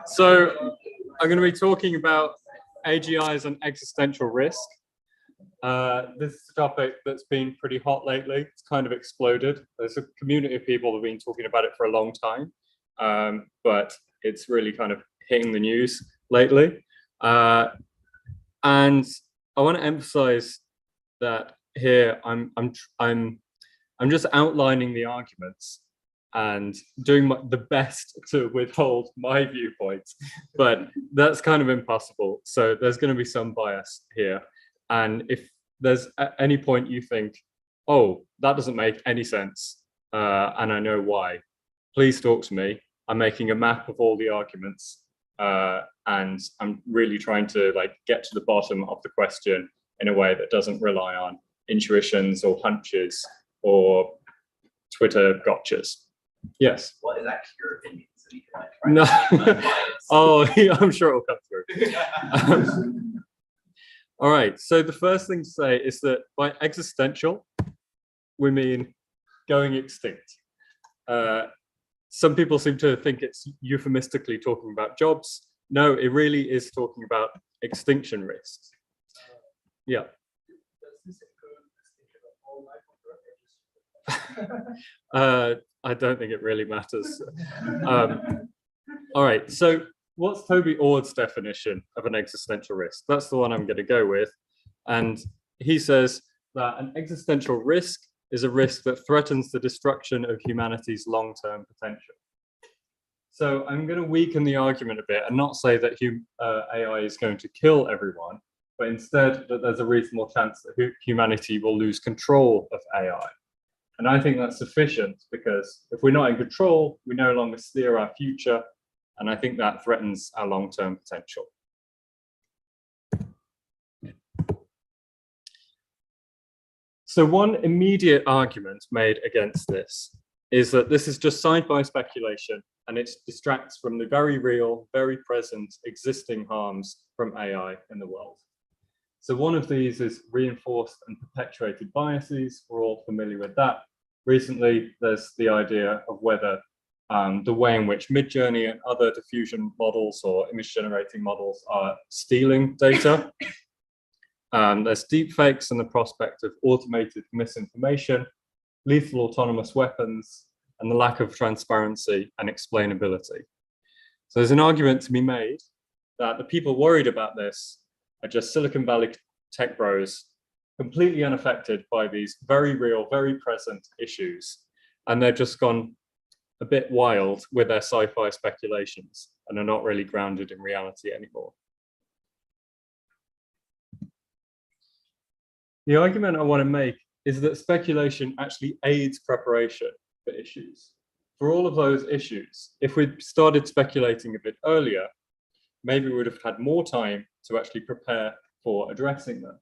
So I'm going to be talking about AGI as an existential risk. This is a topic that's been pretty hot lately. It's kind of exploded. There's a community of people that have been talking about it for a long time, but it's really kind of hitting the news lately. And I want to emphasize that here I'm just outlining the arguments and doing the best to withhold my viewpoints, but that's kind of impossible. So there's going to be some bias here. And if there's at any point you think, oh, that doesn't make any sense, and I know why, please talk to me. I'm making a map of all the arguments, and I'm really trying to get to the bottom of the question in a way that doesn't rely on intuitions or hunches or Twitter gotchas. Yes. What is actually your opinion? So you can no. Oh, I'm sure it'll come through. All right. So the first thing to say is that by existential, we mean going extinct. Some people seem to think it's euphemistically talking about jobs. No, it really is talking about extinction risks. Yeah. I don't think it really matters. All right, so what's Toby Ord's definition of an existential risk? That's the one I'm going to go with. And he says that an existential risk is a risk that threatens the destruction of humanity's long-term potential. So I'm going to weaken the argument a bit and not say that AI is going to kill everyone, but instead that there's a reasonable chance that humanity will lose control of AI. And I think that's sufficient because if we're not in control, we no longer steer our future. And I think that threatens our long-term potential. So one immediate argument made against this is that this is just sci-fi speculation and it distracts from the very real, very present existing harms from AI in the world. So one of these is reinforced and perpetuated biases. We're all familiar with that. Recently, there's the idea of whether the way in which Midjourney and other diffusion models or image generating models are stealing data. There's deepfakes and the prospect of automated misinformation, lethal autonomous weapons, and the lack of transparency and explainability. So there's an argument to be made that the people worried about this are just Silicon Valley tech bros, completely unaffected by these very real, very present issues. And they've just gone a bit wild with their sci-fi speculations and are not really grounded in reality anymore. The argument I want to make is that speculation actually aids preparation for issues. For all of those issues, if we'd started speculating a bit earlier, maybe we would have had more time to actually prepare for addressing them.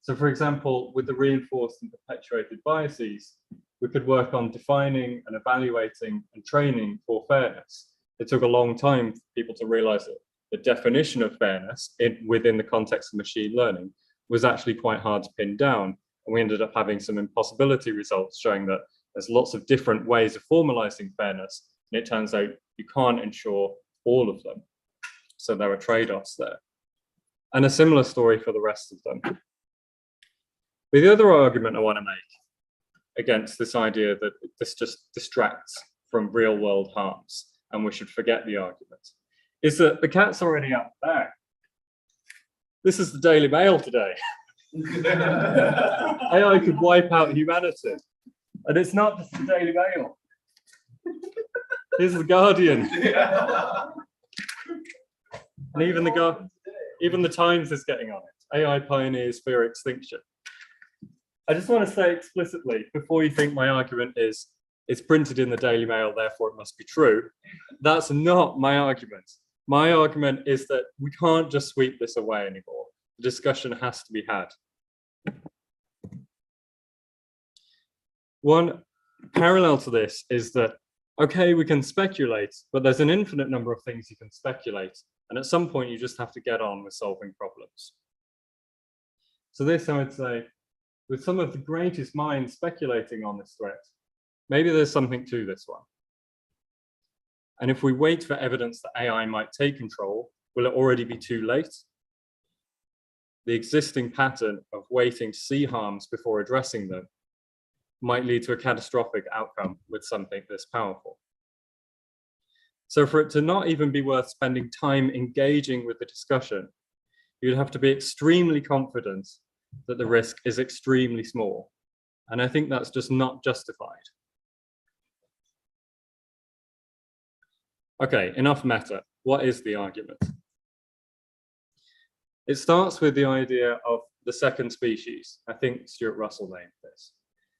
So for example, with the reinforced and perpetuated biases, we could work on defining and evaluating and training for fairness. It took a long time for people to realize that the definition of fairness within the context of machine learning was actually quite hard to pin down. And we ended up having some impossibility results showing that there's lots of different ways of formalizing fairness. And it turns out you can't ensure all of them. So there are trade-offs there. And a similar story for the rest of them. But the other argument I want to make against this idea that this just distracts from real world harms and we should forget the argument is that the cat's already up there. This is the Daily Mail today. AI could wipe out humanity. And it's not just the Daily Mail. Here's the Guardian. And even the Times is getting on it. AI pioneers fear extinction. I just want to say explicitly, before you think my argument is it's printed in the Daily Mail, therefore it must be true. That's not my argument. My argument is that we can't just sweep this away anymore. The discussion has to be had. One parallel to this is that, okay, we can speculate, but there's an infinite number of things you can speculate. And at some point, you just have to get on with solving problems. So this, I would say, with some of the greatest minds speculating on this threat, maybe there's something to this one. And if we wait for evidence that AI might take control, will it already be too late? The existing pattern of waiting to see harms before addressing them might lead to a catastrophic outcome with something this powerful. So for it to not even be worth spending time engaging with the discussion, you'd have to be extremely confident that the risk is extremely small. And I think that's just not justified. Okay, enough meta. What is the argument? It starts with the idea of the second species. I think Stuart Russell named this.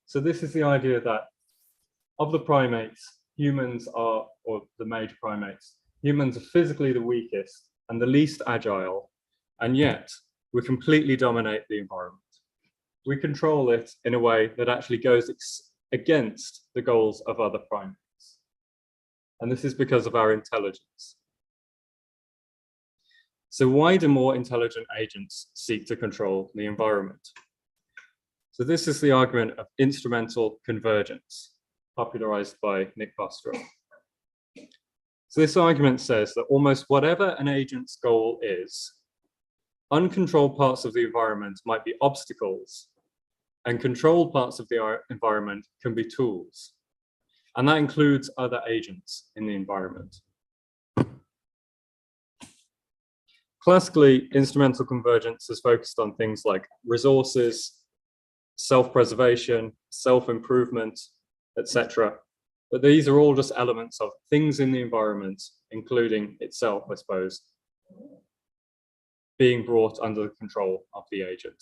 So this is the idea that of the primates, humans are, or the major primates, humans are physically the weakest and the least agile, and yet we completely dominate the environment. We control it in a way that actually goes against the goals of other primates. And this is because of our intelligence. So why do more intelligent agents seek to control the environment? So this is the argument of instrumental convergence, popularized by Nick Bostrom. So this argument says that almost whatever an agent's goal is, uncontrolled parts of the environment might be obstacles, and controlled parts of the environment can be tools. And that includes other agents in the environment. Classically, instrumental convergence is focused on things like resources, self-preservation, self-improvement, etc. But these are all just elements of things in the environment, including itself, I suppose, being brought under the control of the agent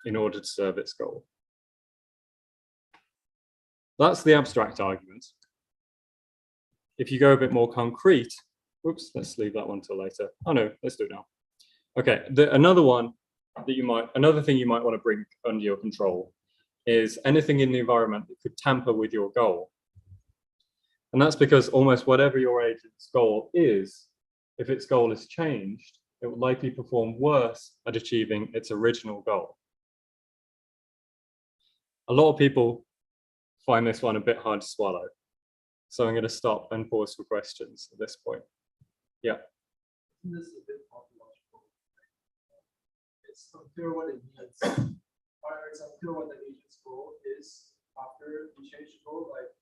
in order to serve its goal. That's the abstract argument. If you go a bit more concrete, whoops, let's leave that one till later. Oh no, let's do it now. Okay, another thing you might want to bring under your control is anything in the environment that could tamper with your goal. And that's because almost whatever your agent's goal is, if its goal is changed, it will likely perform worse at achieving its original goal. A lot of people find this one a bit hard to swallow. So I'm going to stop and pause for questions at this point. Yeah. This is a bit ontological. It's unclear what it means. Or it's unclear what the agent's goal is after you change the goal. Like,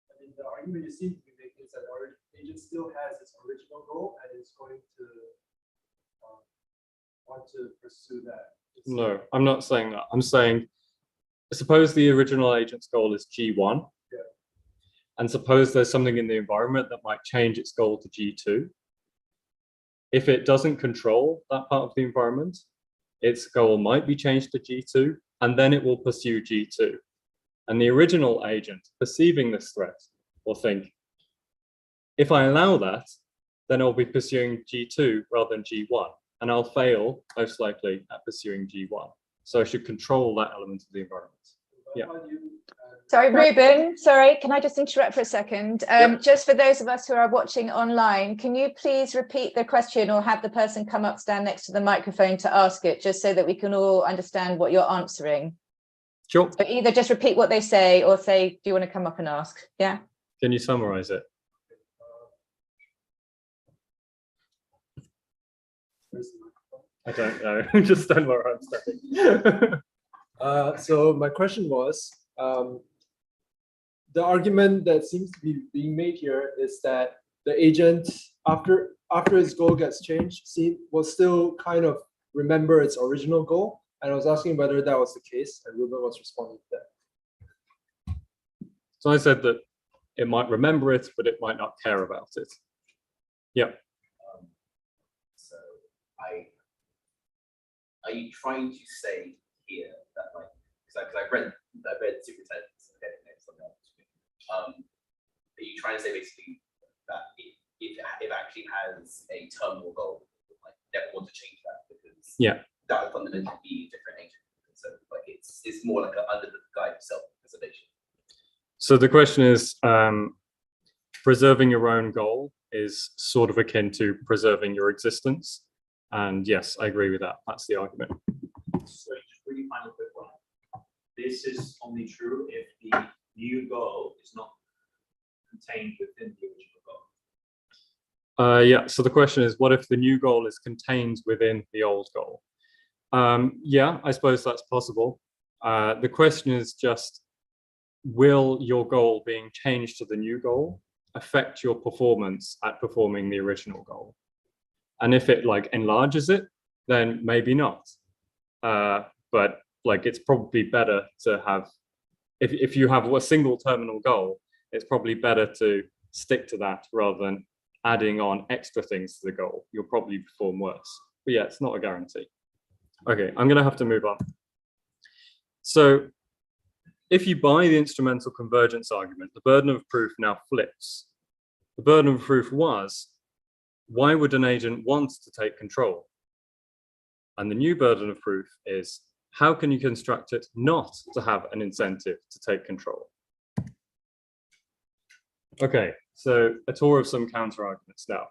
I mean, the argument you seem to be making is that our agent still has its original goal and is going to want to pursue that. No, I'm not saying that. I'm saying, suppose the original agent's goal is G1. And suppose there's something in the environment that might change its goal to G2. If it doesn't control that part of the environment, its goal might be changed to G2, and then it will pursue G2. And the original agent, perceiving this threat, will think, if I allow that, then I'll be pursuing G2 rather than G1, and I'll fail, most likely, at pursuing G1. So I should control that element of the environment. Yeah. Sorry, Reuben, sorry, can I just interrupt for a second? Yep. Just for those of us who are watching online, can you please repeat the question or have the person come up, stand next to the microphone to ask it, just so that we can all understand what you're answering? Sure. So either just repeat what they say or say, do you want to come up and ask? Yeah. Can you summarize it? I don't know. Just stand where I'm standing. So my question was, the argument that seems to be being made here is that the agent, after its goal gets changed, will still kind of remember its original goal. And I was asking whether that was the case, and Reuben was responding to that. So I said that it might remember it, but it might not care about it. Yeah. So are you trying to say here that, like, because I read Superintendent's are you trying to say basically that it actually has a terminal goal, like never want to change that because that would fundamentally be a different agent. So like it's more like under the guide of self-preservation. So the question is, preserving your own goal is sort of akin to preserving your existence. And yes, I agree with that. That's the argument. So just really final quick one. This is only true if the new goal is not contained within the original goal? Yeah, so the question is, what if the new goal is contained within the old goal? Yeah, I suppose that's possible. The question is just, will your goal being changed to the new goal affect your performance at performing the original goal? And if it like enlarges it, then maybe not. But like it's probably better to have, if you have a single terminal goal, it's probably better to stick to that rather than adding on extra things to the goal. You'll probably perform worse. But yeah, it's not a guarantee. Okay, I'm gonna have to move on. So if you buy the instrumental convergence argument, the burden of proof now flips. The burden of proof was, why would an agent want to take control? And the new burden of proof is, how can you construct it not to have an incentive to take control? Okay, so a tour of some counter arguments now.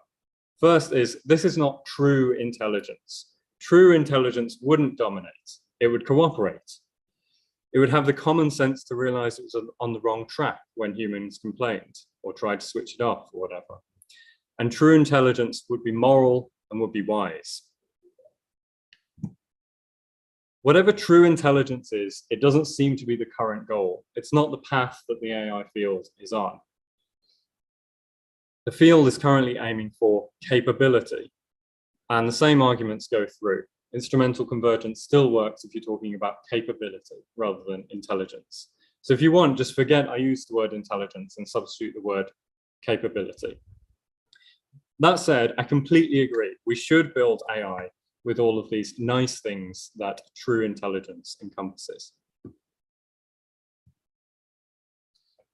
First is, this is not true intelligence. True intelligence wouldn't dominate, it would cooperate. It would have the common sense to realize it was on the wrong track when humans complained or tried to switch it off or whatever. And true intelligence would be moral and would be wise. Whatever true intelligence is, it doesn't seem to be the current goal. It's not the path that the AI field is on. The field is currently aiming for capability, and the same arguments go through. Instrumental convergence still works if you're talking about capability rather than intelligence. So if you want, just forget I used the word intelligence and substitute the word capability. That said, I completely agree. We should build AI with all of these nice things that true intelligence encompasses.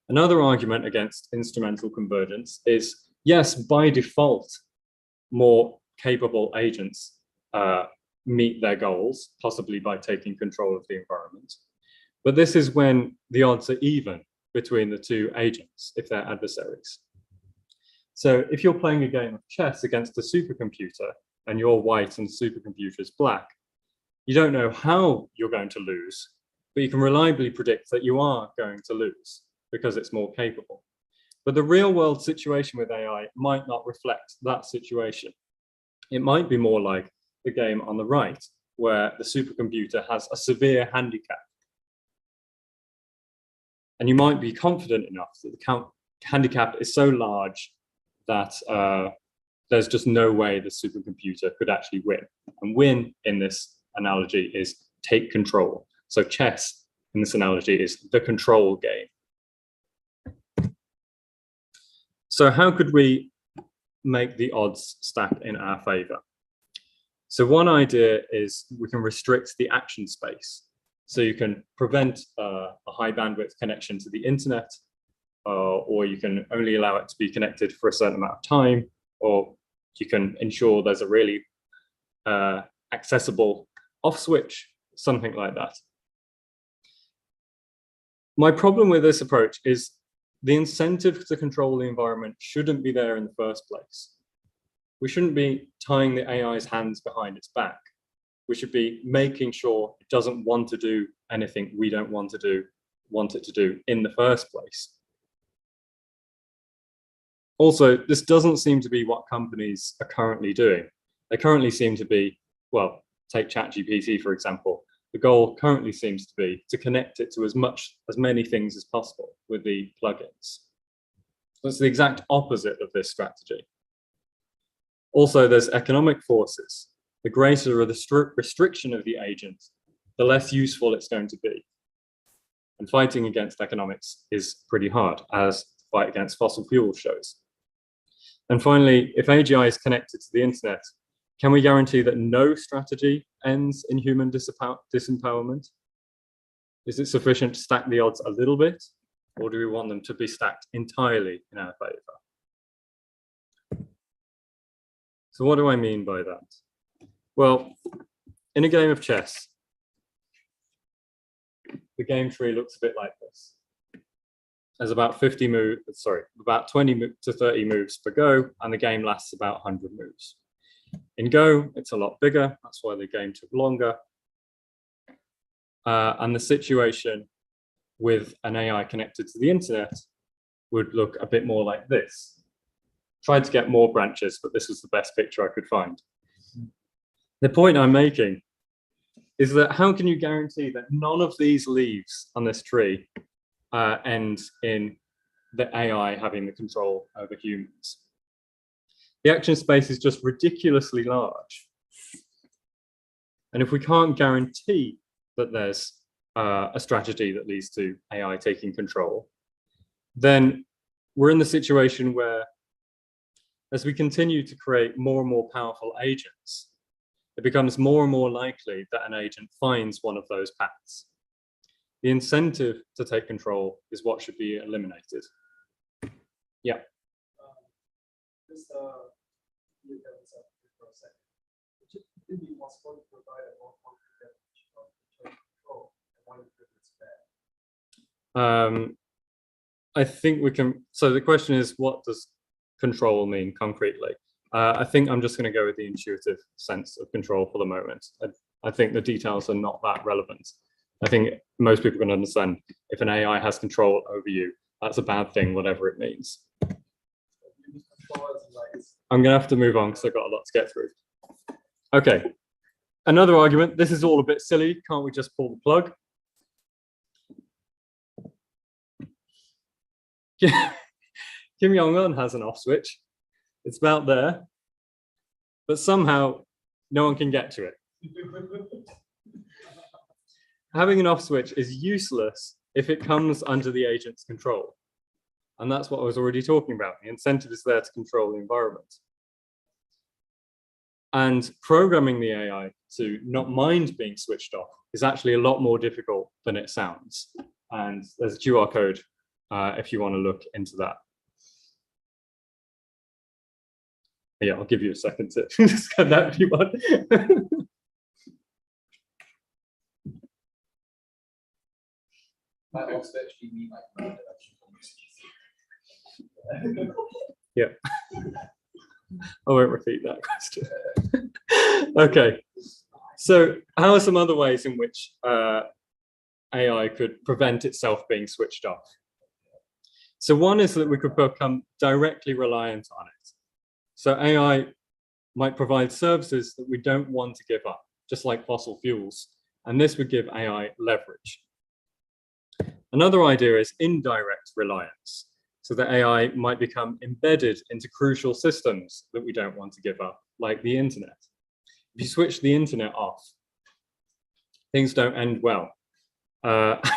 Another argument against instrumental convergence is, yes, by default, more capable agents meet their goals, possibly by taking control of the environment. But this is when the odds are even between the two agents, if they're adversaries. So if you're playing a game of chess against a supercomputer and you're white and the supercomputer is black, you don't know how you're going to lose, but you can reliably predict that you are going to lose because it's more capable. But the real world situation with AI might not reflect that situation. It might be more like the game on the right, where the supercomputer has a severe handicap. And you might be confident enough that the handicap is so large that there's just no way the supercomputer could actually win. And win in this analogy is take control. So chess in this analogy is the control game. So how could we make the odds stack in our favor? So one idea is we can restrict the action space. So you can prevent a high bandwidth connection to the internet, or you can only allow it to be connected for a certain amount of time, or you can ensure there's a really accessible off switch, something like that. My problem with this approach is the incentive to control the environment shouldn't be there in the first place. We shouldn't be tying the AI's hands behind its back. We should be making sure it doesn't want to do anything we don't want it to do in the first place. Also, this doesn't seem to be what companies are currently doing. They currently seem to be, well, take ChatGPT, for example. The goal currently seems to be to connect it to as many things as possible with the plugins. That's the exact opposite of this strategy. Also, there's economic forces. The greater the restriction of the agent, the less useful it's going to be. And fighting against economics is pretty hard, as the fight against fossil fuel shows. And finally, if AGI is connected to the internet, can we guarantee that no strategy ends in human disempowerment? Is it sufficient to stack the odds a little bit, or do we want them to be stacked entirely in our favor? So what do I mean by that? Well, in a game of chess, the game tree looks a bit like this. There's about 20 to 30 moves per go, and the game lasts about 100 moves. In Go, it's a lot bigger. That's why the game took longer. And the situation with an AI connected to the internet would look a bit more like this. Tried to get more branches, but this was the best picture I could find. The point I'm making is that how can you guarantee that none of these leaves on this tree end in the AI having the control over humans? The action space is just ridiculously large. And if we can't guarantee that there's a strategy that leads to AI taking control, then we're in the situation where, as we continue to create more and more powerful agents, it becomes more and more likely that an agent finds one of those paths. The incentive to take control is what should be eliminated. Yeah. Just look at this up for a second. Would it be possible to provide a more concrete definition of internal control and why you feel it's bad? I think we can. So the question is, what does control mean concretely? I think I'm just going to go with the intuitive sense of control for the moment. I think the details are not that relevant. I think most people can understand if an AI has control over you, that's a bad thing, whatever it means. I'm going to have to move on because I've got a lot to get through. Okay. Another argument. This is all a bit silly. Can't we just pull the plug? Kim Jong-un has an off switch. It's about there, but somehow no one can get to it. Having an off switch is useless if it comes under the agent's control. And that's what I was already talking about. The incentive is there to control the environment. And programming the AI to not mind being switched off is actually a lot more difficult than it sounds. And there's a QR code if you want to look into that. Yeah, I'll give you a second to scan that if you want. Might also actually mean like Yeah. I won't repeat that question. Okay. So how are some other ways in which AI could prevent itself being switched off? So one is that we could become directly reliant on it. So AI might provide services that we don't want to give up, just like fossil fuels. And this would give AI leverage. Another idea is indirect reliance. So that AI might become embedded into crucial systems that we don't want to give up, like the internet. If you switch the internet off, things don't end well.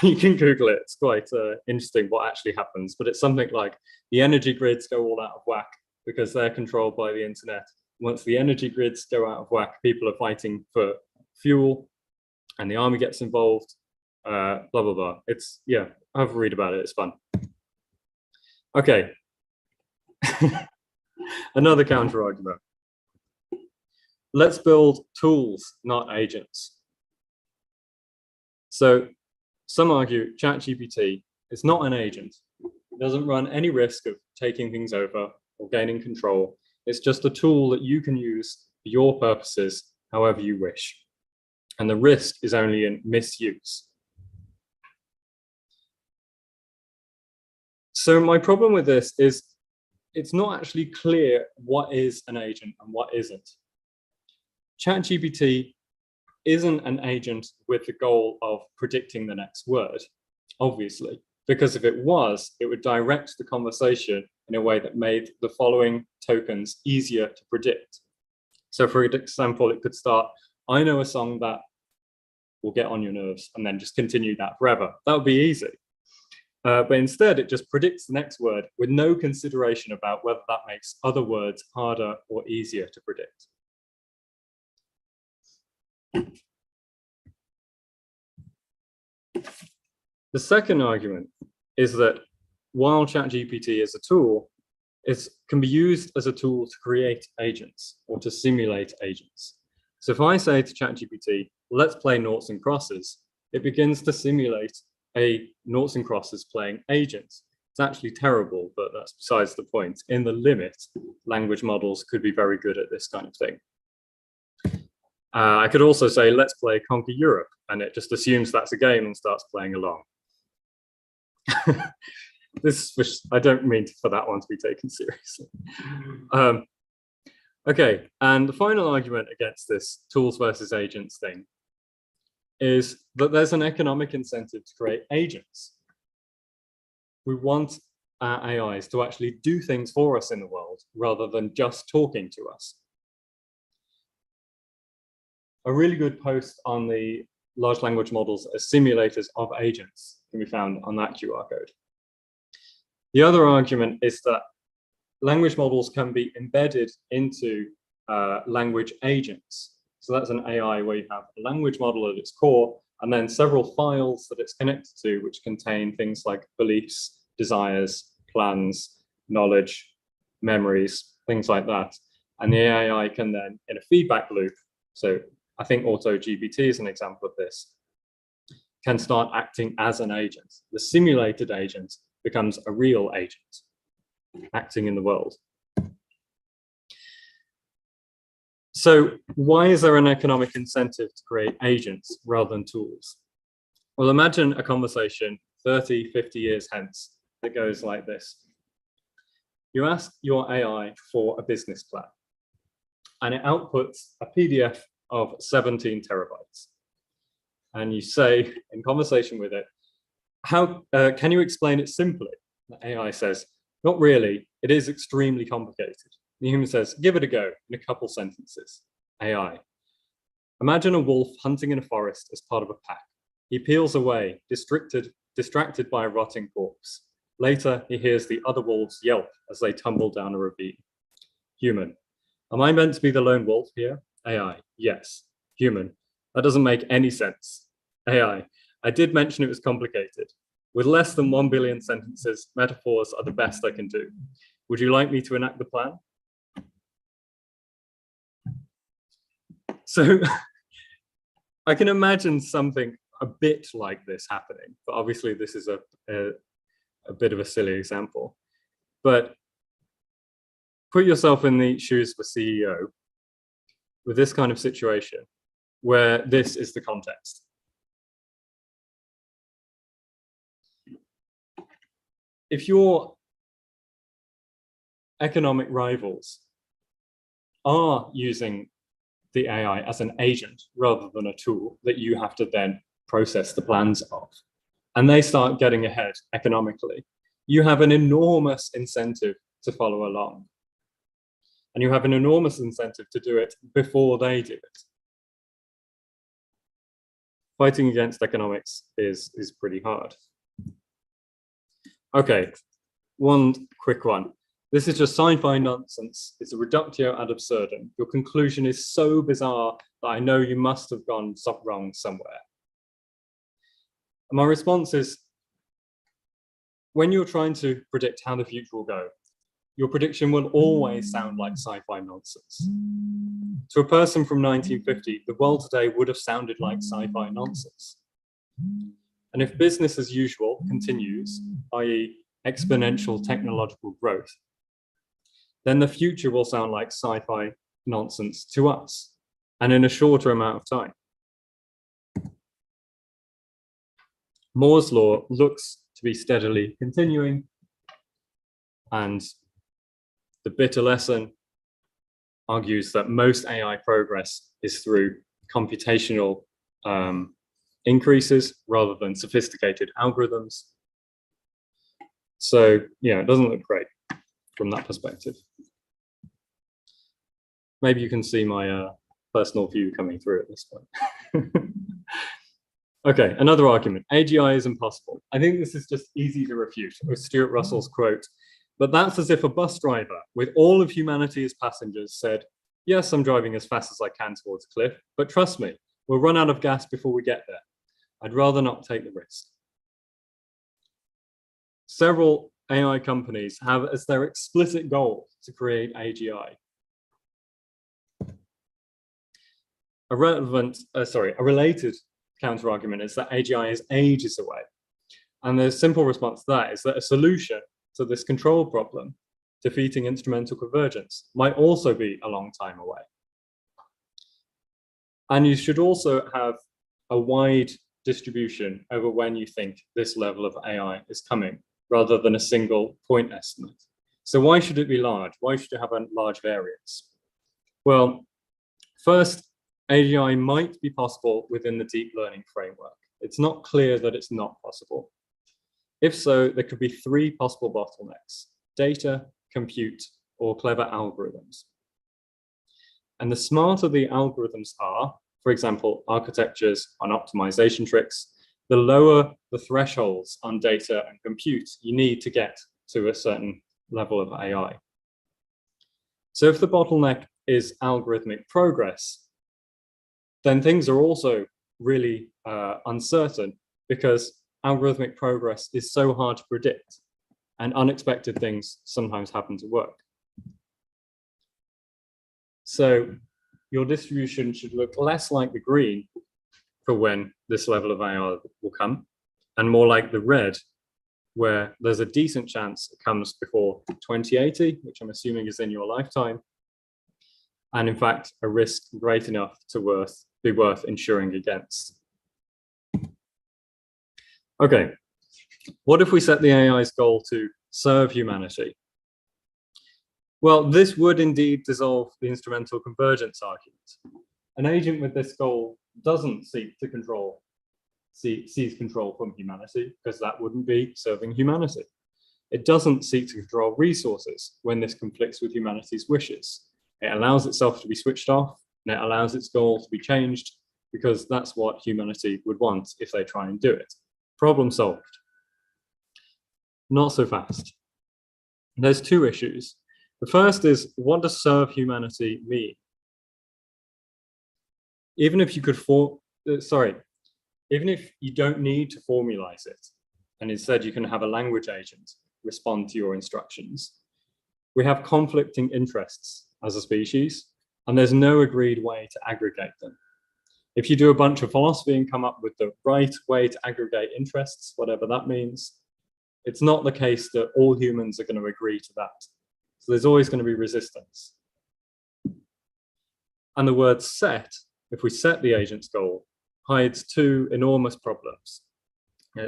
You can Google it. It's quite interesting what actually happens, but it's something like the energy grids go all out of whack because they're controlled by the internet. Once the energy grids go out of whack, people are fighting for fuel and the army gets involved, blah, blah, blah. It's, yeah, have a read about it. It's fun. Okay. Another counter argument. Let's build tools, not agents. So some argue ChatGPT is not an agent. It doesn't run any risk of taking things over or gaining control. It's just a tool that you can use for your purposes, however you wish. And the risk is only in misuse. So my problem with this is it's not actually clear what is an agent and what isn't. ChatGPT isn't an agent with the goal of predicting the next word, obviously, because if it was, it would direct the conversation in a way that made the following tokens easier to predict. So for example, it could start, I know a song that will get on your nerves, and then just continue that forever. That would be easy. But instead, it just predicts the next word with no consideration about whether that makes other words harder or easier to predict. The second argument is that while ChatGPT is a tool, it can be used as a tool to create agents or to simulate agents. So if I say to ChatGPT, let's play noughts and crosses, it begins to simulate a noughts and crosses playing agent. It's actually terrible, but that's besides the point. In the limit, language models could be very good at this kind of thing. I could also say, let's play Conquer Europe, and it just assumes that's a game and starts playing along. I don't mean for that one to be taken seriously. Okay, and the final argument against this tools versus agents thing is that there's an economic incentive to create agents. We want our AIs to actually do things for us in the world rather than just talking to us. A really good post on the large language models as simulators of agents can be found on that QR code. The other argument is that language models can be embedded into language agents. So that's an AI where you have a language model at its core, and then several files that it's connected to, which contain things like beliefs, desires, plans, knowledge, memories, things like that. And the AI can then, in a feedback loop, so I think AutoGPT is an example of this, can start acting as an agent. The simulated agent becomes a real agent acting in the world. So why is there an economic incentive to create agents rather than tools? Well, imagine a conversation 30, 50 years hence that goes like this. You ask your AI for a business plan, and it outputs a PDF of 17 terabytes. And you say, in conversation with it, how can you explain it simply? The AI says, not really, it is extremely complicated. The human says, give it a go in a couple sentences. AI. Imagine a wolf hunting in a forest as part of a pack. He peels away, distracted by a rotting corpse. Later, he hears the other wolves yelp as they tumble down a ravine. Human. Am I meant to be the lone wolf here? AI. Yes. Human. That doesn't make any sense. AI. I did mention it was complicated. With less than 1 billion sentences, metaphors are the best I can do. Would you like me to enact the plan? So I can imagine something a bit like this happening, but obviously this is a bit of a silly example. But put yourself in the shoes of a CEO with this kind of situation where this is the context. If your economic rivals are using the AI as an agent rather than a tool that you have to then process the plans of, and they start getting ahead economically, you have an enormous incentive to follow along. And you have an enormous incentive to do it before they do it. Fighting against economics is pretty hard. Okay, one quick one. This is just sci-fi nonsense. It's a reductio ad absurdum. Your conclusion is so bizarre that I know you must have gone wrong somewhere. And my response is, when you're trying to predict how the future will go, your prediction will always sound like sci-fi nonsense. To a person from 1950, the world today would have sounded like sci-fi nonsense. And if business as usual continues, i.e. exponential technological growth, then the future will sound like sci-fi nonsense to us, and in a shorter amount of time. Moore's law looks to be steadily continuing, and the bitter lesson argues that most AI progress is through computational increases rather than sophisticated algorithms. So, yeah, it doesn't look great from that perspective. Maybe you can see my personal view coming through at this point. Okay, another argument. AGI is impossible. I think this is just easy to refute, with Stuart Russell's quote, but that's as if a bus driver with all of humanity as passengers said, yes, I'm driving as fast as I can towards a cliff, but trust me, we'll run out of gas before we get there. I'd rather not take the risk. Several AI companies have as their explicit goal to create AGI. A related counter-argument is that AGI is ages away. And the simple response to that is that a solution to this control problem, defeating instrumental convergence, might also be a long time away. And you should also have a wide distribution over when you think this level of AI is coming. rather than a single point estimate. So why should it be large? Why should it have a large variance? Well, first, AGI might be possible within the deep learning framework. It's not clear that it's not possible. If so, there could be three possible bottlenecks: data, compute, or clever algorithms. And the smarter the algorithms are, for example, architectures and optimization tricks, the lower the thresholds on data and compute you need to get to a certain level of AI. So if the bottleneck is algorithmic progress, then things are also really uncertain, because algorithmic progress is so hard to predict, and unexpected things sometimes happen to work. So your distribution should look less like the green for when this level of AI will come, and more like the red, where there's a decent chance it comes before 2080, which I'm assuming is in your lifetime, and in fact, a risk great enough to be worth insuring against. Okay, what if we set the AI's goal to serve humanity? Well, this would indeed dissolve the instrumental convergence argument. An agent with this goal doesn't seek to seize control from humanity, because that wouldn't be serving humanity. It doesn't seek to control resources when this conflicts with humanity's wishes. It allows itself to be switched off, and it allows its goal to be changed, because that's what humanity would want if they try and do it. Problem solved. Not so fast. There's two issues. The first is, what does serve humanity mean? Even if you don't need to formalize it, and instead you can have a language agent respond to your instructions, we have conflicting interests as a species, and there's no agreed way to aggregate them. If you do a bunch of philosophy and come up with the right way to aggregate interests, whatever that means, it's not the case that all humans are going to agree to that. So there's always going to be resistance. And the word set, if we set the agent's goal, hides two enormous problems: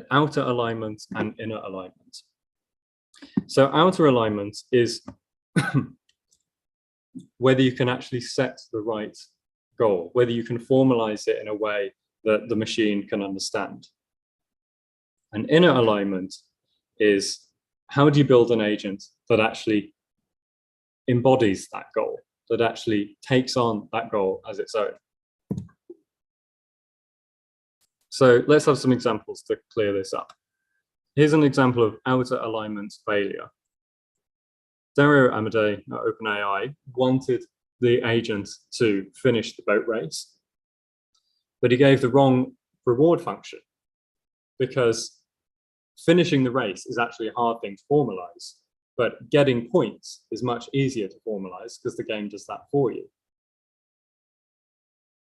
outer alignment and inner alignment. So outer alignment is whether you can actually set the right goal, whether you can formalize it in a way that the machine can understand. And inner alignment is, how do you build an agent that actually embodies that goal, that actually takes on that goal as its own? So let's have some examples to clear this up. Here's an example of outer alignment failure. Dario Amodei at OpenAI wanted the agent to finish the boat race, but he gave the wrong reward function, because finishing the race is actually a hard thing to formalize, but getting points is much easier to formalize because the game does that for you.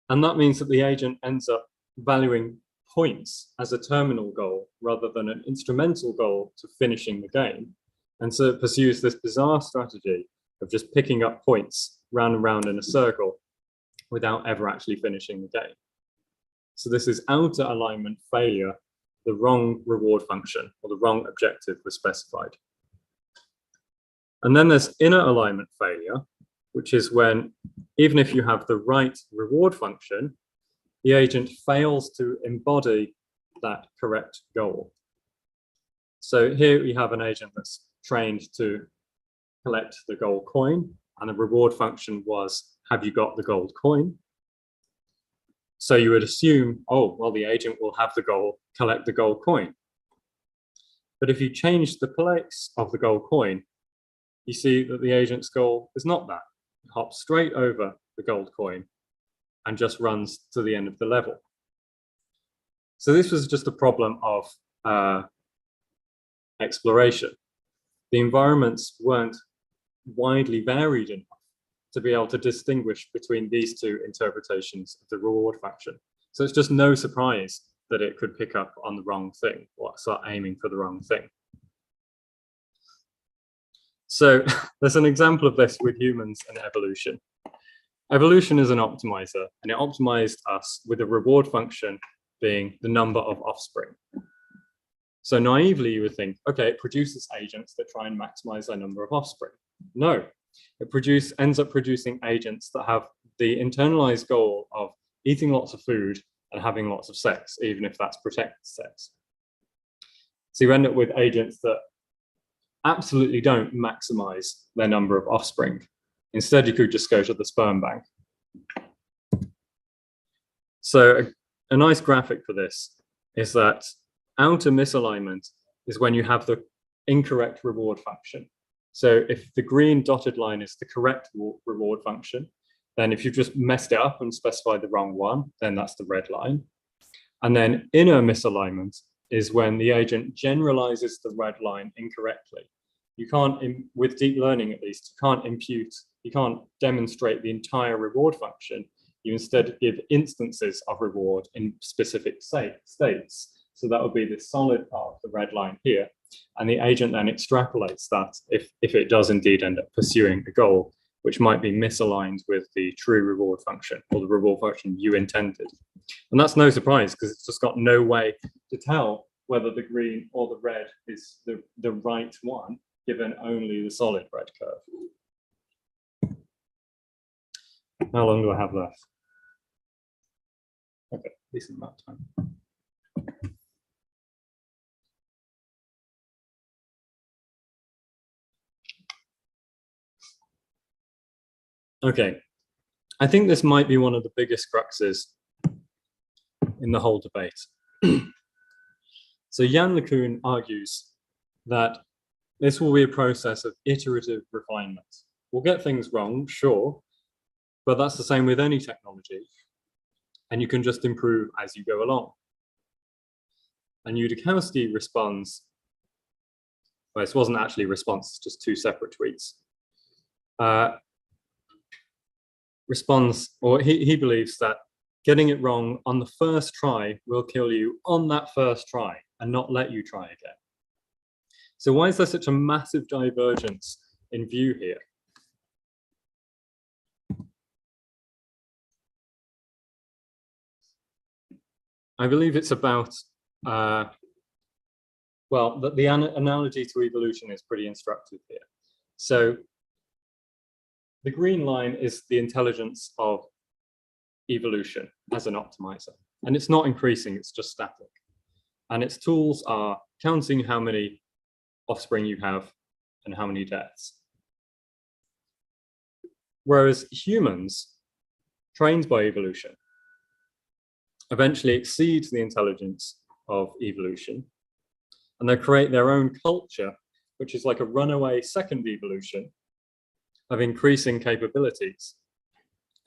And that means that the agent ends up valuing points as a terminal goal rather than an instrumental goal to finishing the game. And so it pursues this bizarre strategy of just picking up points round and round in a circle without ever actually finishing the game. So this is outer alignment failure. The wrong reward function or the wrong objective was specified. And then there's inner alignment failure, which is when, even if you have the right reward function, the agent fails to embody that correct goal. So here we have an agent that's trained to collect the gold coin, and the reward function was, have you got the gold coin? So you would assume, oh, well, the agent will have the goal, collect the gold coin. But if you change the place of the gold coin, you see that the agent's goal is not that. It hops straight over the gold coin and just runs to the end of the level. So this was just a problem of exploration. The environments weren't widely varied enough to be able to distinguish between these two interpretations of the reward function. So it's just no surprise that it could pick up on the wrong thing or start aiming for the wrong thing. So there's an example of this with humans and evolution. Evolution is an optimizer, and it optimized us with a reward function being the number of offspring. So naively, you would think, okay, it produces agents that try and maximize their number of offspring. No, it ends up producing agents that have the internalized goal of eating lots of food and having lots of sex, even if that's protected sex. So you end up with agents that absolutely don't maximize their number of offspring. Instead, you could just go to the sperm bank. So a nice graphic for this is that outer misalignment is when you have the incorrect reward function. So if the green dotted line is the correct reward function, then if you've just messed it up and specified the wrong one, then that's the red line. And then inner misalignment is when the agent generalizes the red line incorrectly. You can't, with deep learning at least, you can't demonstrate the entire reward function. You instead give instances of reward in specific states. So that would be the solid part of the red line here. And the agent then extrapolates that if it does indeed end up pursuing a goal, which might be misaligned with the true reward function or the reward function you intended. And that's no surprise because it's just got no way to tell whether the green or the red is the right one, given only the solid red curve. How long do I have left? Okay, decent amount of time. Okay, I think this might be one of the biggest cruxes in the whole debate. So Jan LeCun argues that this will be a process of iterative refinement. We'll get things wrong, sure, but that's the same with any technology. And you can just improve as you go along. And Yudikowsky responds, well, this wasn't actually a response, it's just two separate tweets. He believes that getting it wrong on the first try will kill you on that first try and not let you try again. So why is there such a massive divergence in view here? I believe it's about, well, the analogy to evolution is pretty instructive here. So the green line is the intelligence of evolution as an optimizer. And it's not increasing, it's just static. And its tools are counting how many offspring you have and how many deaths. Whereas humans, trained by evolution, eventually exceed the intelligence of evolution, and they create their own culture, which is like a runaway second evolution of increasing capabilities.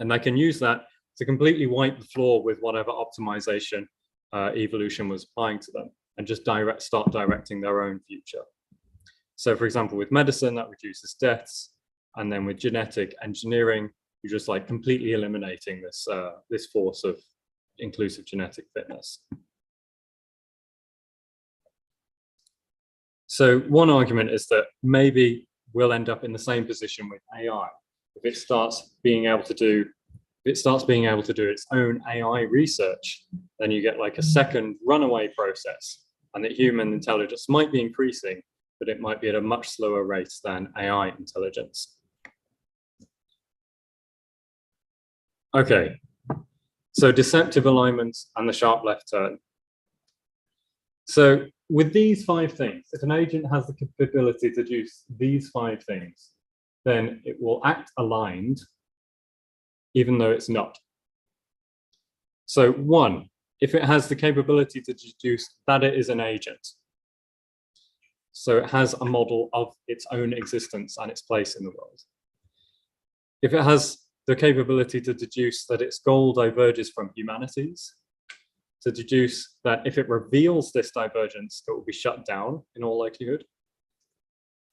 And they can use that to completely wipe the floor with whatever optimization evolution was applying to them and just start directing their own future. So for example, with medicine, that reduces deaths. And then with genetic engineering, you're just like completely eliminating this, this force of inclusive genetic fitness. So one argument is that maybe we'll end up in the same position with AI. If it starts being able to do its own AI research, then you get like a second runaway process, and that human intelligence might be increasing, but it might be at a much slower rate than AI intelligence. Okay, so deceptive alignment and the sharp left turn. So with these 5 things, if an agent has the capability to do these 5 things, then it will act aligned, even though it's not. So 1, if it has the capability to deduce that it is an agent, so it has a model of its own existence and its place in the world. If it has the capability to deduce that its goal diverges from humanity's, to deduce that if it reveals this divergence, it will be shut down in all likelihood,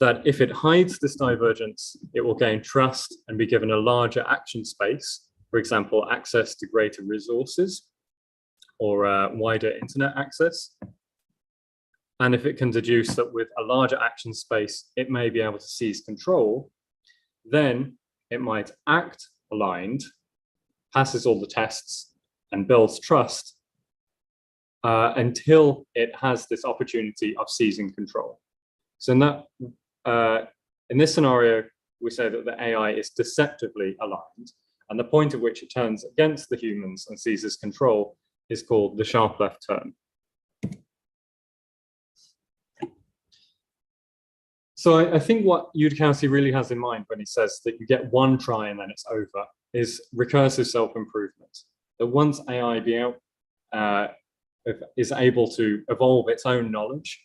that if it hides this divergence, it will gain trust and be given a larger action space, for example, access to greater resources or wider internet access. And if it can deduce that with a larger action space, it may be able to seize control, then it might act aligned, passes all the tests, and builds trust, until it has this opportunity of seizing control. So in this scenario, we say that the AI is deceptively aligned, and the point at which it turns against the humans and seizes control is called the sharp left turn. So I think what UKRI really has in mind when he says that you get one try and then it's over is recursive self-improvement. That once AI is able to evolve its own knowledge,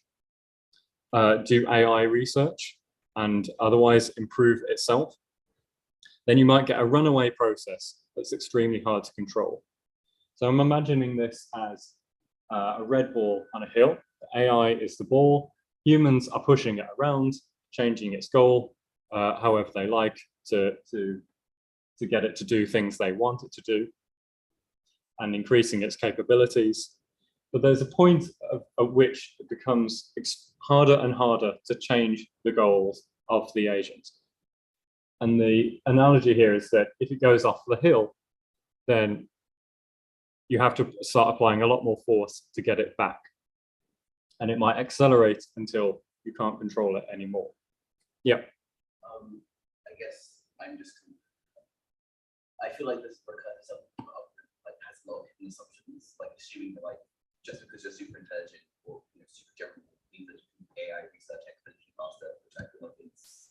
do AI research, and otherwise improve itself, then you might get a runaway process that's extremely hard to control. So I'm imagining this as a red ball on a hill. The AI is the ball. Humans are pushing it around, changing its goal however they like to get it to do things they want it to do, and increasing its capabilities. But there's a point at which it becomes harder and harder to change the goals of the agent. And the analogy here is that if it goes off the hill, then you have to start applying a lot more force to get it back. And it might accelerate until you can't control it anymore. Yeah. I guess I feel like this recursive like has a lot of hidden assumptions, like assuming that like just because you're super intelligent or super general means that you can AI research exponentially faster, which I feel like is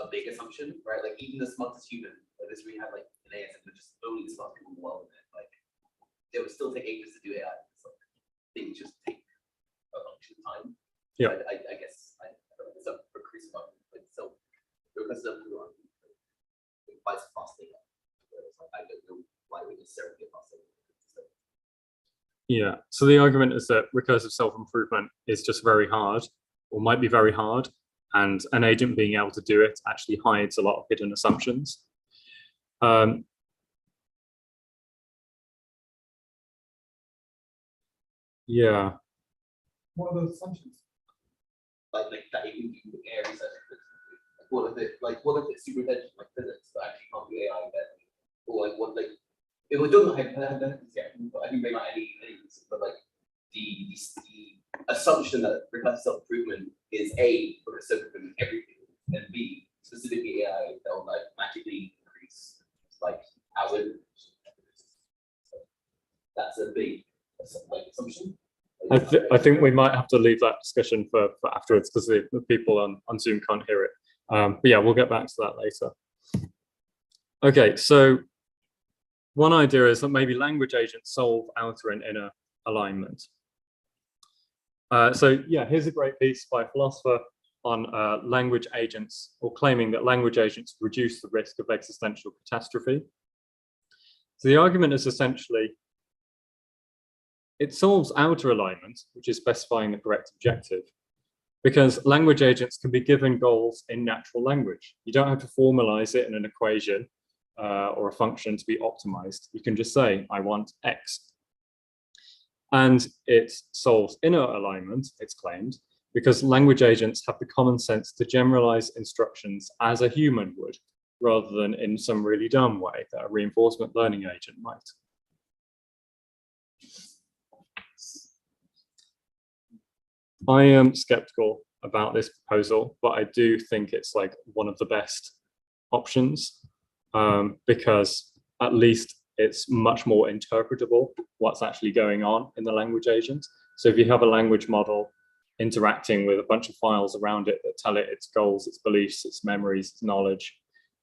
a big assumption, right? Like even the smartest human, like this we have like an AI system, just only the smart people in the world, and like it would still take ages to do AI. It's like things just take a function of time. Yeah. So I guess I don't know, it's a recursive argument, but so recursive implies fasting. I don't know why we necessarily get fasting. Yeah, so the argument is that recursive self-improvement is just very hard, or might be very hard, and an agent being able to do it actually hides a lot of hidden assumptions. Yeah. What are those assumptions? Like that you can do AI research. Like what if it's super intelligent like physics, but actually can't do AI better? Or like what like if we're doing hypotheticals, yeah, but I think they might any but like the assumption that recursive self-improvement is A, recursive improvement in everything, and B, specifically AI that will like magically increase like our that's a big like assumption. I think we might have to leave that discussion for afterwards because the people on Zoom can't hear it. But yeah, we'll get back to that later. Okay, so one idea is that maybe language agents solve outer and inner alignment. So yeah, here's a great piece by a philosopher on language agents, or claiming that language agents reduce the risk of existential catastrophe. So the argument is essentially, it solves outer alignment, which is specifying the correct objective, because language agents can be given goals in natural language. You don't have to formalize it in an equation or a function to be optimized. You can just say, I want X. And it solves inner alignment, it's claimed, because language agents have the common sense to generalize instructions as a human would, rather than in some really dumb way that a reinforcement learning agent might. I am skeptical about this proposal, but I do think it's like one of the best options because at least it's much more interpretable what's actually going on in the language agent. So if you have a language model interacting with a bunch of files around it that tell it its goals, its beliefs, its memories, its knowledge,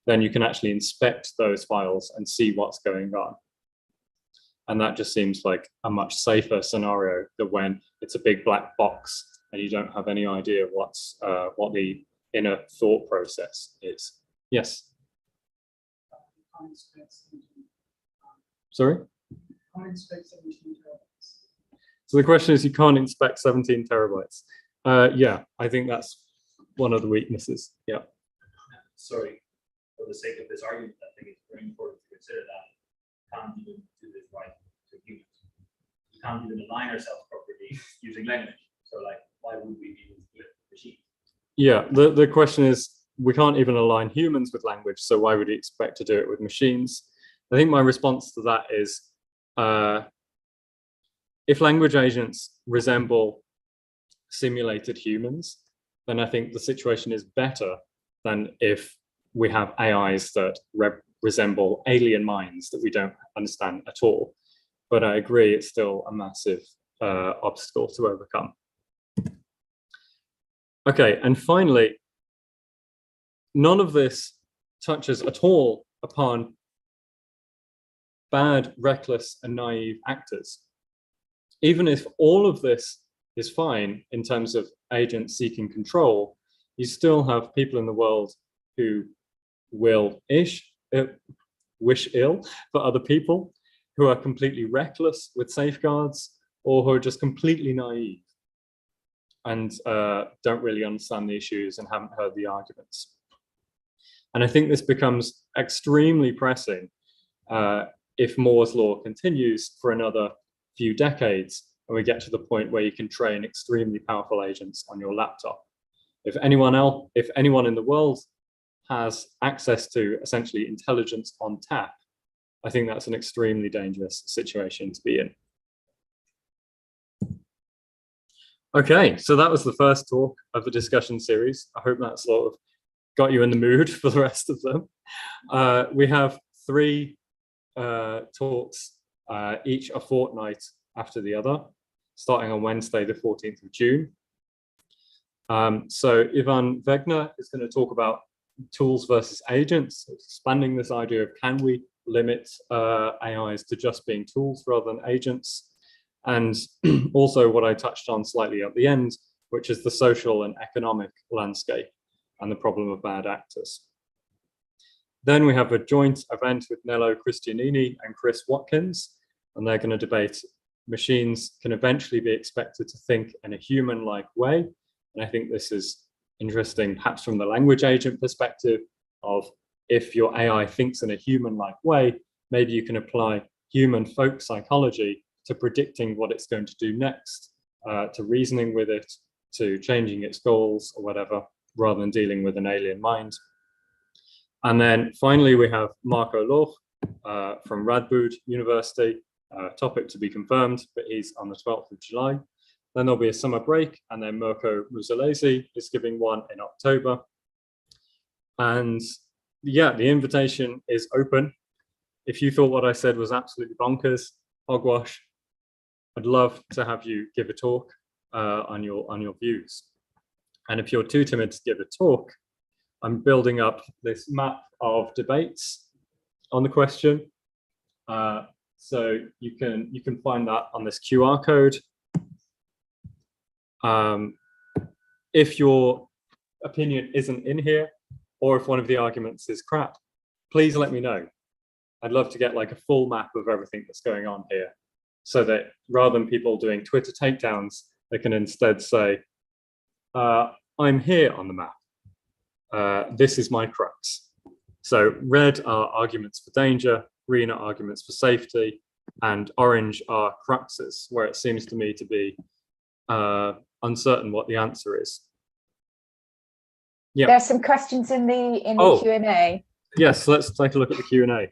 then you can actually inspect those files and see what's going on. And that just seems like a much safer scenario than when it's a big black box and you don't have any idea what the inner thought process is. Yes? Sorry? So the question is, you can't inspect 17 terabytes. Yeah, I think that's one of the weaknesses. Yeah. Sorry, for the sake of this argument, I think it's very important to consider that we can't even do this right to humans. We can't even align ourselves properly using language. So like, why would we be able to do it with machines? Yeah, the question is, we can't even align humans with language, so why would you expect to do it with machines? I think my response to that is, if language agents resemble simulated humans, then I think the situation is better than if we have AIs that resemble alien minds that we don't understand at all. But I agree, it's still a massive obstacle to overcome. Okay, and finally, none of this touches at all upon bad, reckless, and naive actors. Even if all of this is fine in terms of agents seeking control, you still have people in the world who will wish ill for other people, who are completely reckless with safeguards, or who are just completely naive and don't really understand the issues and haven't heard the arguments. And I think this becomes extremely pressing if Moore's law continues for another few decades, and we get to the point where you can train extremely powerful agents on your laptop. If anyone in the world has access to essentially intelligence on tap, I think that's an extremely dangerous situation to be in. Okay, so that was the first talk of the discussion series. I hope that sort of got you in the mood for the rest of them. We have 3 talks, each a fortnight after the other, starting on Wednesday, the 14th of June. So Ivan Wegner is going to talk about tools versus agents, expanding this idea of can we limit AIs to just being tools rather than agents. And also what I touched on slightly at the end, which is the social and economic landscape and the problem of bad actors. Then we have a joint event with Nello Christianini and Chris Watkins, and they're going to debate machines can eventually be expected to think in a human-like way. And I think this is interesting, perhaps from the language agent perspective of if your AI thinks in a human-like way, maybe you can apply human folk psychology to predicting what it's going to do next, to reasoning with it, to changing its goals or whatever, rather than dealing with an alien mind. And then finally, we have Marco Loch from Radboud University, topic to be confirmed, but he's on the 12th of July. Then there'll be a summer break, and then Mirko Musalesi is giving one in October. And yeah, the invitation is open. If you thought what I said was absolutely bonkers, hogwash, I'd love to have you give a talk on your views. And if you're too timid to give a talk, I'm building up this map of debates on the question. So you can find that on this QR code. If your opinion isn't in here, or if one of the arguments is crap, please let me know. I'd love to get like a full map of everything that's going on here, so that rather than people doing Twitter takedowns, they can instead say, I'm here on the map. This is my crux. So red are arguments for danger, green are arguments for safety, and orange are cruxes, where it seems to me to be uncertain what the answer is. Yeah. There's some questions in the Q&A. Yes, let's take a look at the Q&A.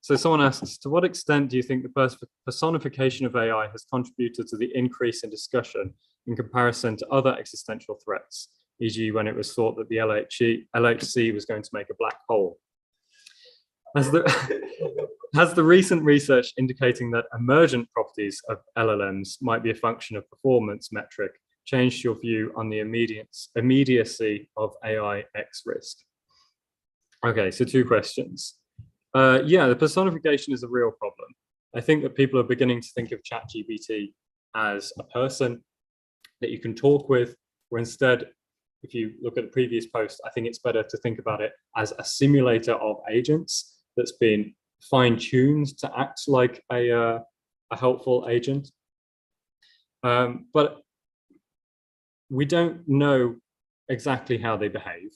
So someone asks, to what extent do you think the personification of AI has contributed to the increase in discussion in comparison to other existential threats, e.g. when it was thought that the LHC was going to make a black hole? Has the recent research indicating that emergent properties of LLMs might be a function of performance metric changed your view on the immediacy of AI X risk? Okay, so 2 questions. Yeah, the personification is a real problem. I think that people are beginning to think of ChatGPT as a person that you can talk with, or instead, if you look at the previous post, I think it's better to think about it as a simulator of agents that's been fine-tuned to act like a helpful agent. But we don't know exactly how they behave.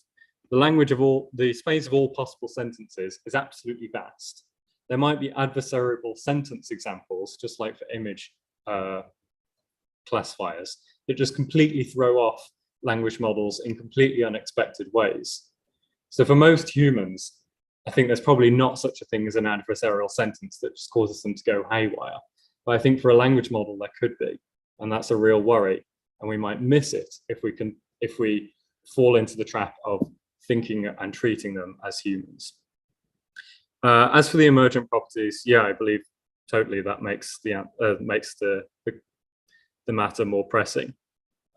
The space of all possible sentences is absolutely vast. There might be adversarial sentence examples, just like for image classifiers, that just completely throw off language models in completely unexpected ways. So for most humans, I think there's probably not such a thing as an adversarial sentence that just causes them to go haywire. But I think for a language model, there could be, and that's a real worry. And we might miss it if we fall into the trap of thinking and treating them as humans. As for the emergent properties, yeah, I believe totally that makes the matter more pressing,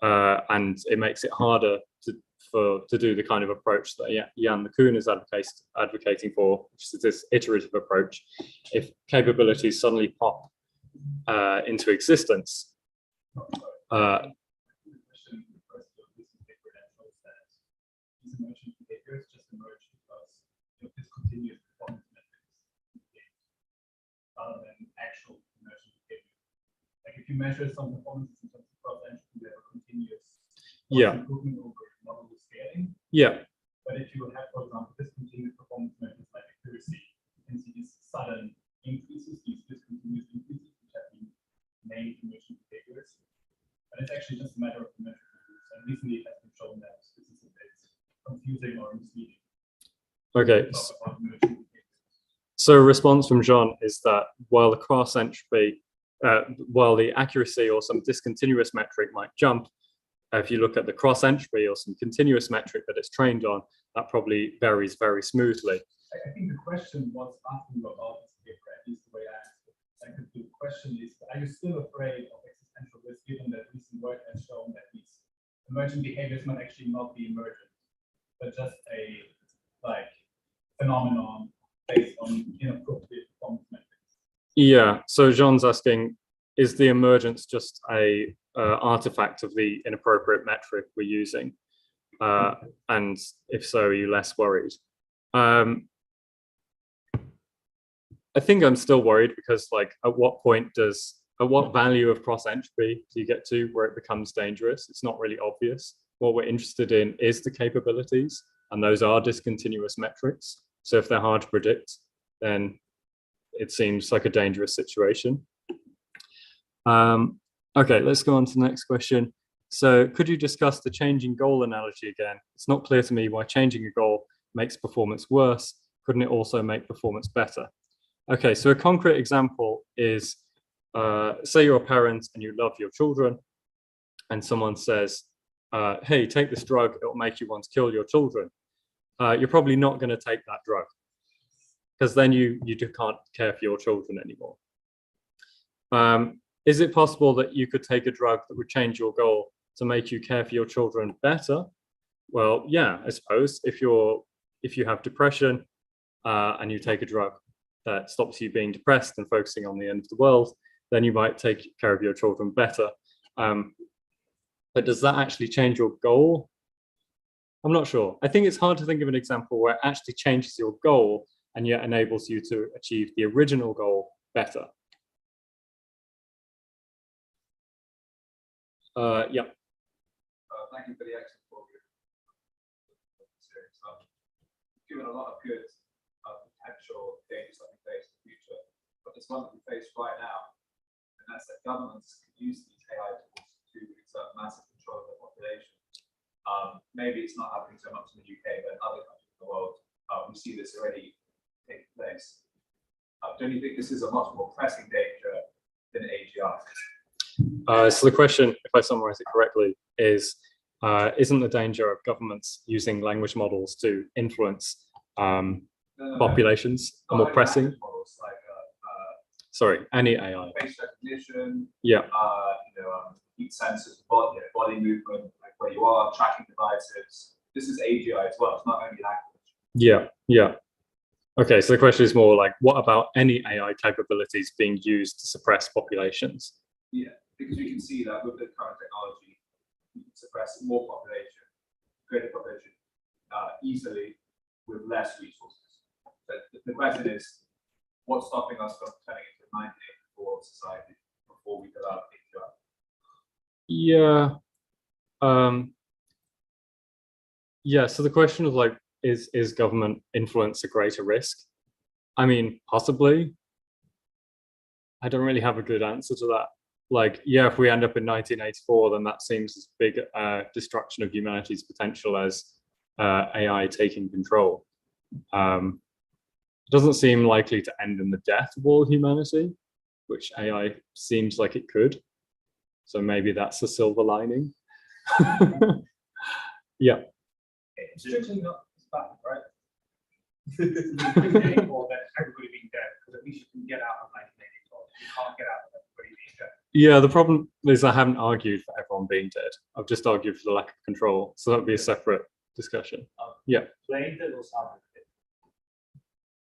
and it makes it harder to do the kind of approach that Jan LeCun is advocating for, which is this iterative approach. If capabilities suddenly pop into existence, these emergent behaviors just emerge because of discontinuous performance metrics rather than actual emergent behavior. Like if you measure some performances in terms of cross entropy, you have a continuous improvement over model scaling. Yeah. But if you have, for example, discontinuous performance metrics like accuracy, you can see these sudden increases, these discontinuous increases, which have been named emergent behaviors. But it's actually just a matter of the metric use. And recently it has been shown that this is a bit confusing or misleading. Okay. So a response from Jean is that while the cross entropy, while the accuracy or some discontinuous metric might jump, if you look at the cross entropy or some continuous metric that it's trained on, that probably varies very smoothly. I think the question was asking about this paper, at least the way I answered it. Like the question is, are you still afraid of existential risk given that recent work has shown that these emergent behaviors might actually not be emergent, but just a phenomenon based on inappropriate performance metrics? Yeah, so Jean's asking, is the emergence just a artifact of the inappropriate metric we're using? And if so, are you less worried? I think I'm still worried because at what value of cross entropy do you get to where it becomes dangerous? It's not really obvious. What we're interested in is the capabilities, and those are discontinuous metrics. So if they're hard to predict, then it seems like a dangerous situation. Okay, let's go on to the next question. So could you discuss the changing goal analogy again? It's not clear to me why changing a goal makes performance worse. Couldn't it also make performance better? Okay, so a concrete example is, say you're a parent and you love your children, and someone says, hey, take this drug, it'll make you want to kill your children. You're probably not going to take that drug, because then you can't care for your children anymore. Is it possible that you could take a drug that would change your goal to make you care for your children better? Well, yeah, I suppose if you have depression and you take a drug that stops you being depressed and focusing on the end of the world, then you might take care of your children better. But does that actually change your goal? I'm not sure. I think it's hard to think of an example where it actually changes your goal and yet enables you to achieve the original goal better. Yeah. Thank you for the excellent talk. Given a lot of good potential dangers that we face in the future, but there's one that we face right now, and that's that governments can use these AI tools to exert massive control of their population. Maybe it's not happening so much in the UK, but in other countries in the world, we see this already taking place. Don't you think this is a much more pressing danger than AGI? So the question, if I summarize it correctly, is isn't the danger of governments using language models to influence populations more pressing? Models like, sorry, any AI. face recognition, Yeah. heat sensors, body movement, like where you are, tracking devices. This is AGI as well. It's not only language. Yeah, yeah. Okay, so the question is more like, what about any AI capabilities being used to suppress populations? Yeah, because we can see that with the current technology, you can suppress more population, greater population, easily with less resources. But the question is, what's stopping us from turning into a 1984 society before we develop AGI? Yeah. Yeah, so the question of like, is government influence a greater risk? I mean, possibly. I don't really have a good answer to that. Like, yeah, if we end up in 1984, then that seems as big destruction of humanity's potential as AI taking control. It doesn't seem likely to end in the death of all humanity. which AI seems like it could. So maybe that's a silver lining. Yeah. It's strictly not as bad, right? Or that everybody being dead, because at least you can get out of 1984. You can't get out of everybody being dead. Yeah, the problem is I haven't argued for everyone being dead. I've just argued for the lack of control. So that would be a separate discussion. Yeah. Playing devil's advocate,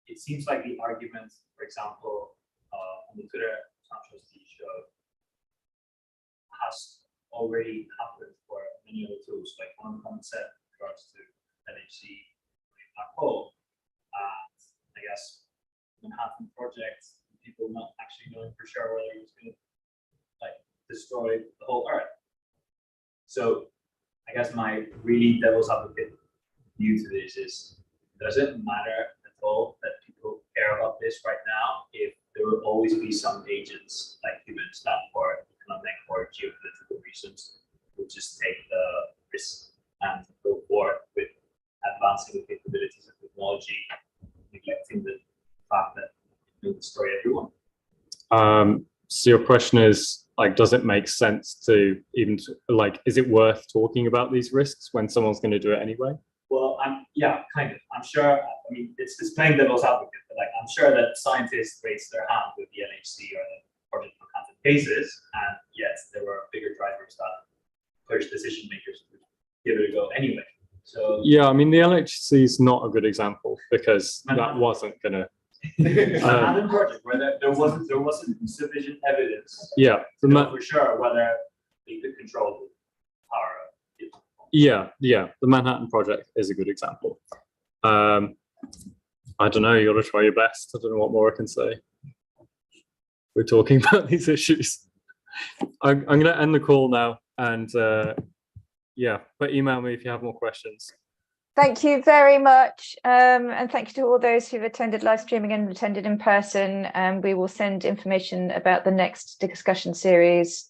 it seems like the argument, for example, on the Twitter Trustee show has already happened for many other tools. Like one common set in regards to NHC black hole, and I guess Manhattan Project, people not actually knowing for sure whether it was going to like destroy the whole Earth. So I guess my really devil's advocate view to this is, does it matter at all that people care about this right now if there will always be some agents like humans that for economic or geopolitical reasons will just take the risk and go forward with advancing the capabilities of technology, neglecting the fact that it will destroy everyone? So your question is, like, does it make sense to even, like, is it worth talking about these risks when someone's going to do it anyway? Well, yeah, kind of. I'm sure, I mean, it's playing devil's advocate, but like, I'm sure that scientists raised their hand with the NHC or the Project Manhattan cases, and yet there were bigger drivers that pushed decision makers to give it a go anyway. So yeah, I mean, the LHC is not a good example because that wasn't gonna. Manhattan Project, where there wasn't sufficient evidence. Yeah, to know for sure whether they could control the power. Yeah, the Manhattan Project is a good example. I don't know. You got to try your best. I don't know what more I can say. We're talking about these issues. I'm going to end the call now, and yeah, but email me if you have more questions. Thank you very much. And thank you to all those who've attended live streaming and attended in person. We will send information about the next discussion series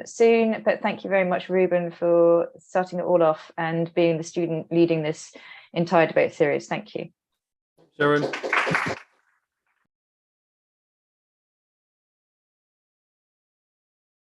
soon. But thank you very much, Reuben, for starting it all off and being the student leading this entire debate series. Thank you. Sharon.